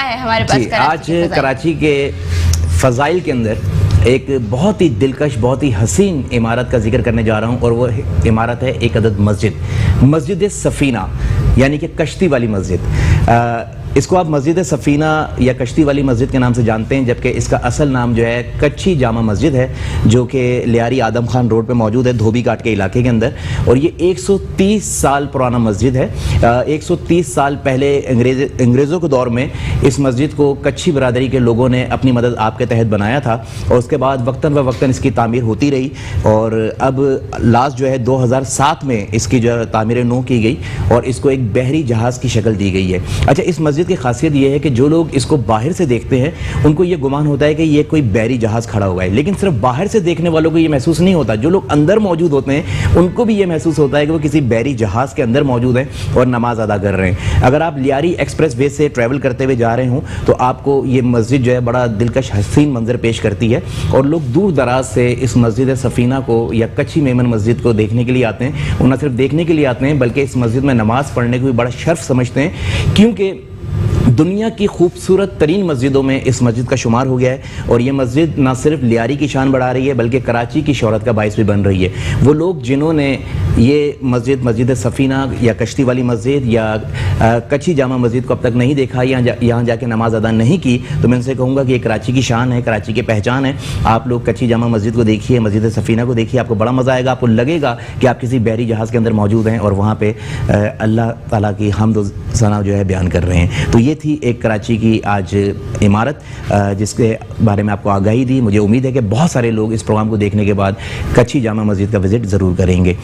है हमारे पास आज कराची के फ़ज़ाइल के अंदर एक बहुत ही दिलकश, बहुत ही हसीन इमारत का जिक्र करने जा रहा हूँ और वो इमारत है एक अदद मस्जिद सफ़ीना, यानी कि कश्ती वाली मस्जिद। इसको आप मस्जिद सफ़ीना या कश्ती वाली मस्जिद के नाम से जानते हैं, जबकि इसका असल नाम जो है कच्ची जामा मस्जिद है, जो कि लियारी आदम खान रोड पे मौजूद है, धोबी घाट के इलाके के अंदर। और ये 130 साल पुराना मस्जिद है। 130 साल पहले अंग्रेज़ों के दौर में इस मस्जिद को कच्ची बरादरी के लोगों ने अपनी मदद आपके तहत बनाया था और उसके बाद वक्तन व वक्तन इसकी तामीर होती रही और अब लास्ट जो है 2007 में इसकी जो तामीर नौ की गई और इसको एक बहरी जहाज़ की शक्ल दी गई है। अच्छा, इस मस्जिद की खासियत यह है कि जो लोग इसको बाहर से देखते हैं उनको ये गुमान होता है कि ये कोई बहरी जहाज़ खड़ा हुआ है, लेकिन सिर्फ बाहर से देखने वालों को ये महसूस नहीं होता। जो लोग अंदर मौजूद होते हैं उनको भी ये महसूस होता है कि वो किसी बहरी जहाज़ के अंदर मौजूद हैं और नमाज अदा कर रहे हैं। अगर आप लियारी एक्सप्रेस वे से ट्रैवल करते हुए जा रहे हों तो आपको ये मस्जिद जो है बड़ा दिलकश हसीन मंजर पेश करती है और लोग दूर दराज से इस मस्जिद सफ़ीना को या कच्ची मेमन मस्जिद को देखने के लिए आते हैं। और न सिर्फ देखने के लिए आते हैं बल्कि इस मस्जिद में नमाज पढ़ने को भी बड़ा शर्फ समझते हैं, क्योंकि दुनिया की खूबसूरत तरीन मस्जिदों में इस मस्जिद का शुमार हो गया है। और ये मस्जिद ना सिर्फ लियारी की शान बढ़ा रही है बल्कि कराची की शोहरत का बाइस भी बन रही है। वो लोग जिन्होंने ये मस्जिद सफ़ीना या कश्ती वाली मस्जिद या कच्ची जामा मस्जिद को अब तक नहीं देखा या यहाँ जाके नमाज अदा नहीं की, तो मैं उनसे कहूँगा कि ये कराची की शान है, कराची की पहचान है। आप लोग कच्ची जामा मस्जिद को देखिए, मस्जिद सफ़ीना को देखिए, आपको बड़ा मज़ा आएगा। आपको लगेगा कि आप किसी बहरी जहाज़ के अंदर मौजूद हैं और वहाँ पर अल्लाह ताला की हम्द व सना जो है बयान कर रहे हैं। तो ये थी एक कराची की आज इमारत जिसके बारे में आपको आगाही दी। मुझे उम्मीद है कि बहुत सारे लोग इस प्रोग्राम को देखने के बाद कच्ची जामा मस्जिद का विज़िट ज़रूर करेंगे।